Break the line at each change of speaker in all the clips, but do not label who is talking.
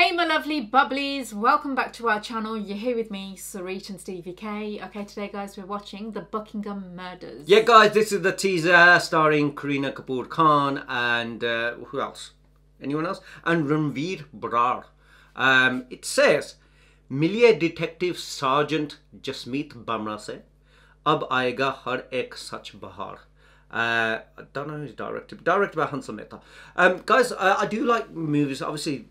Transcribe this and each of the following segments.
Hey my lovely bubblies, welcome back to our channel. You're here with me, Sarit and Stevie K. Okay, today guys we're watching the Buckingham murders.
Yeah guys, this is the teaser starring Kareena Kapoor Khan and who else? Anyone else? And Ranveer Brar. It says, मिलिए detective sergeant Jasmeet बमरा से अब आएगा हर एक सच बहार. I don't know who's directed by Hansal Mehta. Guys, I do like movies. Obviously,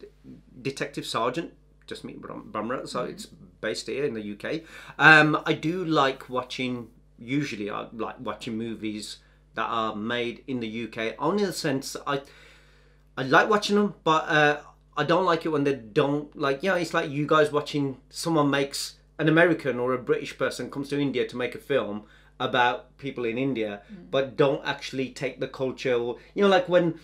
Detective Sergeant, Jasmeet Bumrah, so it's based here in the UK. I do like watching. Usually, I like watching movies that are made in the UK. Only in the sense I like watching them, but I don't like it when they don't like. You know, it's like you guys watching someone makes an American or a British person comes to India to make a film about people in India, but don't actually take the culture, or you know, like when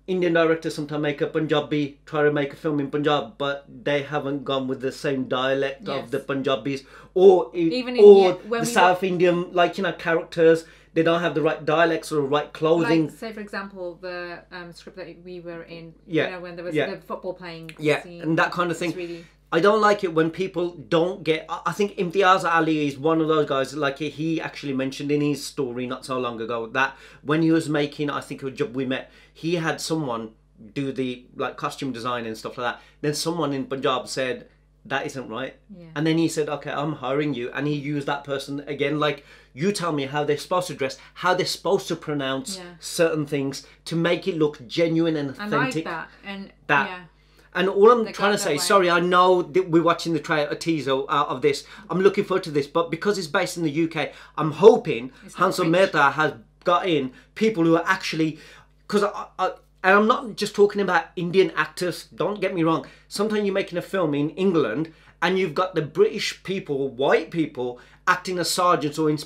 Indian directors sometimes make a Punjabi, try to make a film in Punjab, but they haven't gone with the same dialect of the Punjabis, or the South Indian, like, you know, characters. They don't have the right dialects or the right clothing.
Like, say for example, the script that we were in,
you
know, when there was the football playing scene,
and that kind of thing.
Really...
I don't like it when people don't get. I think Imtiaz Ali is one of those guys. Like he actually mentioned in his story not so long ago that when he was making, I think it was Jab We Met, he had someone do the like costume design and stuff like that. Then someone in Punjab said that isn't right, and then he said, "Okay, I'm hiring you," and he used that person again. Like, you tell me how they're supposed to dress, how they're supposed to pronounce certain things to make it look genuine and authentic.
I like that, and
And all I'm trying to say, sorry, I know that we're watching a teaser out of this. I'm looking forward to this, but because it's based in the UK, I'm hoping Hansal Mehta has got in people who are actually, because and I'm not just talking about Indian actors. Don't get me wrong. Sometimes you're making a film in England and you've got the British people, white people, acting as sergeants or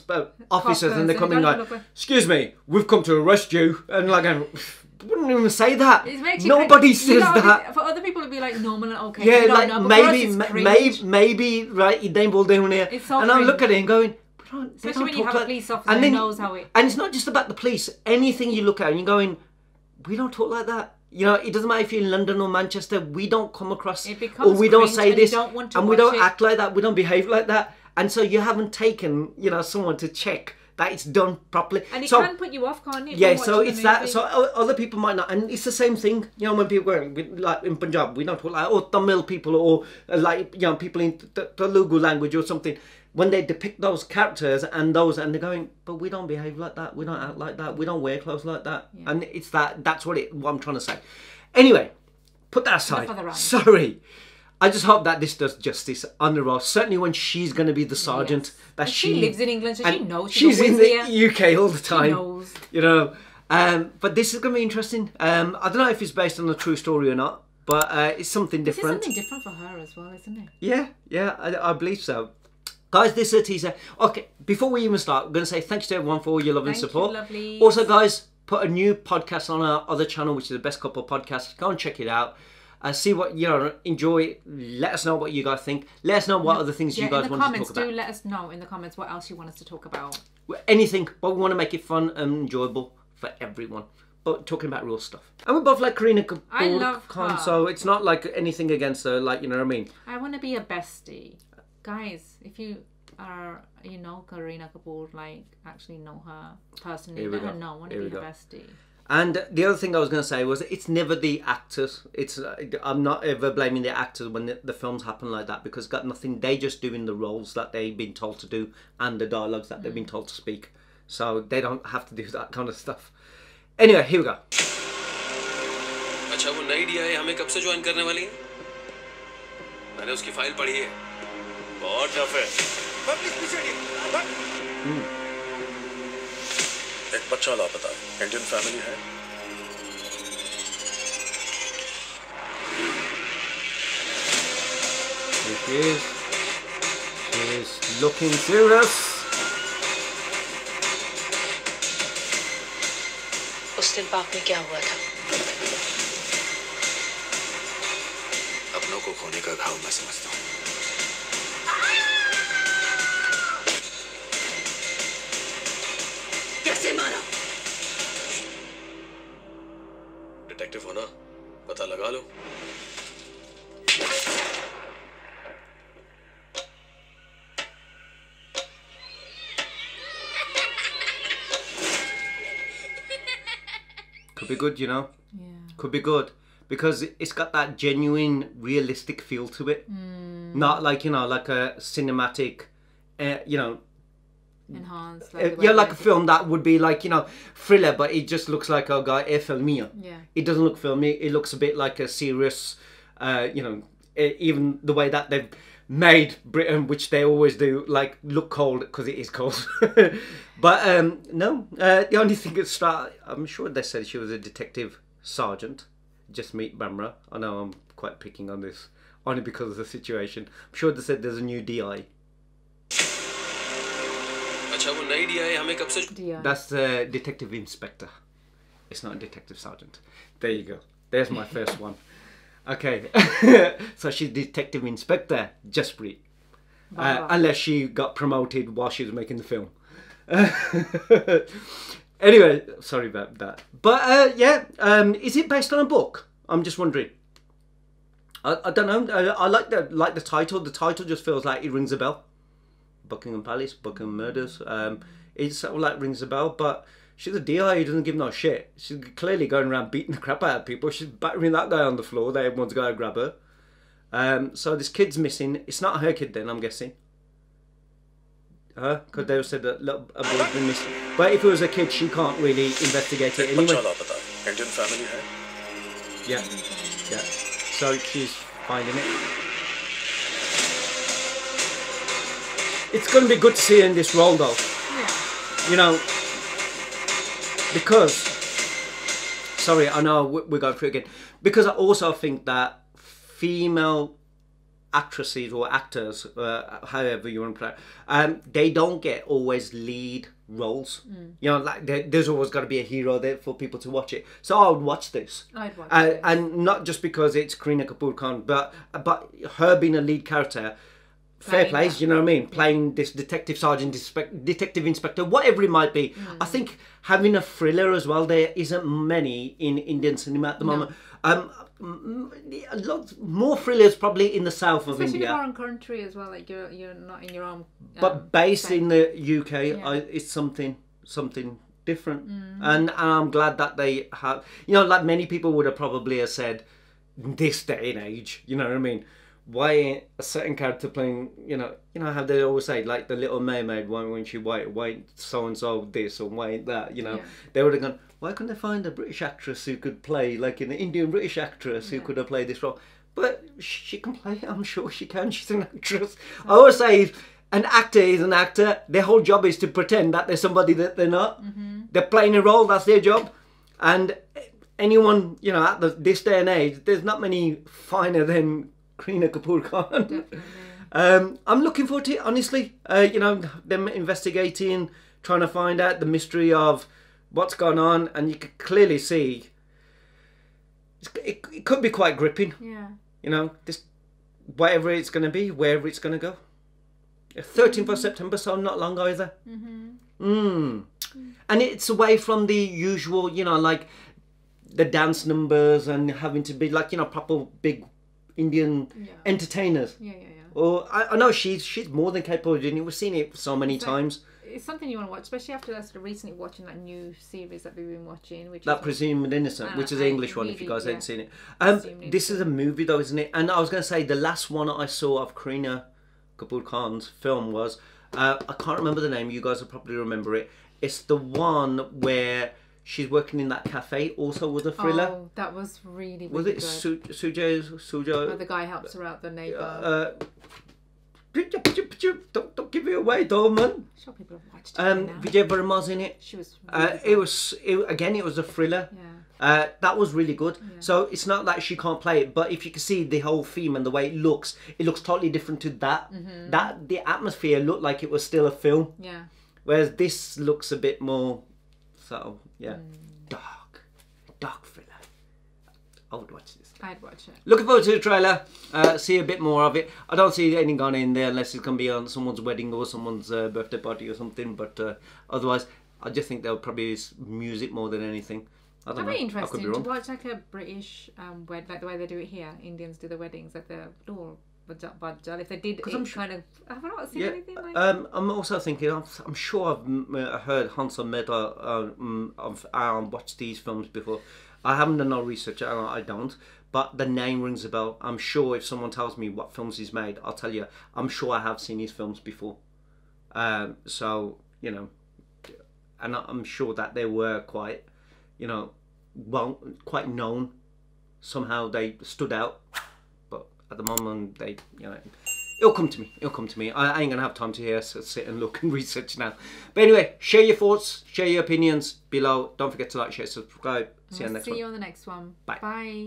officers, and they're coming like, "Excuse me, we've come to arrest you," and like, wouldn't even say that. Nobody says that.
For other people, it'd be like normal and okay.
Yeah, like maybe right. They will down here, and I look at it and going,
especially when you have a police officer who knows how it.
And it's not just about the police. Anything you look at, and you're going, we don't talk like that. You know, it doesn't matter if you're in London or Manchester. We don't come across, or we don't say this, and we don't act like that. We don't behave like that, and so you haven't taken, you know, someone to check that it's done properly.
And it can put you off, can't it?
Yeah, so it's that. So other people might not, and it's the same thing. You know, when people go like in Punjab, we don't talk like, or Tamil people, or like, you know, people in Telugu language or something. When they depict those characters and they're going, but we don't behave like that. We don't act like that. We don't wear clothes like that. Yeah. And it's that. That's what I'm trying to say. Anyway, put that aside. Sorry. I just hope that this does justice on the role. Certainly when she's going to be the sergeant. That
she lives in England, so she knows.
She's in the UK all the time.
She knows.
You know. But this is going to be interesting. I don't know if it's based on a true story or not, but it's something different.
It's something different for her as well, isn't it?
Yeah, I believe so. Guys, this is a teaser. Okay, before we even start, I'm going to say thanks to everyone for all your love and support. Also, guys, put a new podcast on our other channel, which is the Best Couple podcast. Go and check it out. See what, you know, enjoy it. Let us know what you guys think. Let us know what other things you guys want to talk about.
Do let us know in the comments what else you want us to talk about.
Anything, but we want to make it fun and enjoyable for everyone. But talking about real stuff. And we both like Kareena Kapoor.
I love her.
So it's not like anything against her, like, you know what I mean?
I want to be a bestie. Guys, if you are, you know, Kareena Kapoor, like, actually know her personally, let her know. I want to be her bestie.
And the other thing I was going to say was, it's never the actors. It's I'm not ever blaming the actors when the films happen like that, because it's got nothing. They just doing the roles that they've been told to do and the dialogues that they've been told to speak. So they don't have to do that kind of stuff. Anyway, here we go.
अच्छा वो नई DI हमें कब से join करने वाली है? मैंने उसकी फाइल पढ़ी है। बहुत टफ है। एक बच्चा लापता है, इंडियन फैमिली है।
He's looking serious.
उस दिन पार्क में क्या हुआ था?
अपनों को खोने का घाव मैं समझता हूँ।
कैसे मारा?
डिटेक्टिव हो ना, पता लगा लो।
Could be good, you know.
Yeah.
Could be good because it's got that genuine, realistic feel to it. Not like like a cinematic,
Enhanced.
like a film that would be like thriller, but it just looks like a guy filmier.
Yeah.
It doesn't look filmy. It looks a bit like a serious, even the way that they've made Britain, which they always do, like look cold because it is cold. But no, the only thing that's I'm sure they said she was a detective sergeant. Just meet Bamra. I know I'm quite picking on this only because of the situation. I'm sure they said there's a new DI.
अच्छा वो नई DI हमें कब से?
That's the detective inspector. It's not a detective sergeant. There you go. There's my first one. Okay. So she's detective inspector Jaspreet. Unless she got promoted while she was making the film. Anyway, sorry about that. But is it based on a book? I'm just wondering. I don't know. I like the title. The title just feels like it rings a bell. Buckingham Palace, Buckingham Murders. It sort of like rings a bell, but she's a DI who doesn't give no shit. She's clearly going around beating the crap out of people. She's battering that guy on the floor. Everyone's got to grab her. So this kid's missing. It's not her kid then, I'm guessing. Because they said that a boy's been missing. But if it was a kid, she can't really investigate it anyway.
Indian family hai.
Yeah. So she's finding it. It's going to be good to see her in this role, though. Yeah. Because... Sorry, I know we're going through it again. Because I also think that female actresses or actors, however you want to play it, they don't get always lead roles. Like there's always got to be a hero there for people to watch it. So I would watch this.
I'd watch it.
And not just because it's Kareena Kapoor Khan, but her being a lead character, fair play, you know what I mean? Playing this detective sergeant, detective inspector, whatever it might be. I think having a thriller as well, there isn't many in Indian cinema at the moment. A lot more thrillers probably in the south of India.
Especially foreign country as well, like you're not in your own.
But based in the UK, it's something different, and I'm glad that they have. Like many people would have probably have said, this day and age, you know what I mean? Why ain't a certain character playing? How they always say, like the Little Mermaid, why ain't she white? Why ain't so and so this or why ain't that? They would have gone. Why couldn't they find a British actress who could play, like an Indian British actress who could have played this role? But she can play it, I'm sure she can. She's an actress. I always say, an actor is an actor. Their whole job is to pretend that they're somebody that they're not. They're playing a role, that's their job. And anyone, at this day and age, there's not many finer than Kareena Kapoor Khan. I'm looking forward to it, honestly. Them investigating, trying to find out the mystery of what's gone on, and you can clearly see it could be quite gripping. This whatever it's going to be, wherever it's going to go. 13th of September, so not long either. And it's away from the usual, like the dance numbers and having to be like proper big Indian entertainers. Or I know she's more than capable of doing it. We've seen it so many times.
It's something you want to watch, especially after recently watching that new series that we've been watching, which
that Presumed Innocent, which is the English one. If you guys haven't seen it, this is a movie though, isn't it? And I was going to say the last one I saw of Kareena Kapoor Khan's film was I can't remember the name. You guys will probably remember it. It's the one where she's working in that cafe. Also, was a thriller.
Oh, that was really
was it
good.
Sujo?
Where the guy helps her out, the neighbour.
Don't give it away, though, man.
I'm sure people have watched it.
Vijay Verma's in it.
She was. Really
it was a thriller.
Yeah.
That was really good. So it's not like she can't play it, but if you can see the whole theme and the way it looks totally different to that. That the atmosphere looked like it was still a film.
Yeah.
Whereas this looks a bit more, dark thriller. I would watch this.
I'd watch it.
Looking forward to the trailer. See a bit more of it. I don't see anything gone in there unless it's going to be on someone's wedding or someone's birthday party or something. But otherwise, I just think they'll probably use music more than anything. I don't know.
That'd be interesting
I could be wrong.
to watch like a British like the way they do it here. Indians do the weddings at the door. Bajal. If they did,
I'm
kind of. Have I not seen anything like?
I'm also thinking. I'm sure I've heard Hansal Mehta. I've watched these films before. I haven't done no research. I don't. But the name rings a bell. I'm sure if someone tells me what films he's made, I'll tell you. I'm sure I have seen his films before. So you know, and I'm sure that they were quite, quite known. Somehow they stood out. But at the moment, it'll come to me. It'll come to me. I ain't gonna have time to sit and look and research now. But anyway, share your thoughts, share your opinions below. Don't forget to like, share, subscribe. See you on the next one.
See you on the next one.
Bye.
Bye.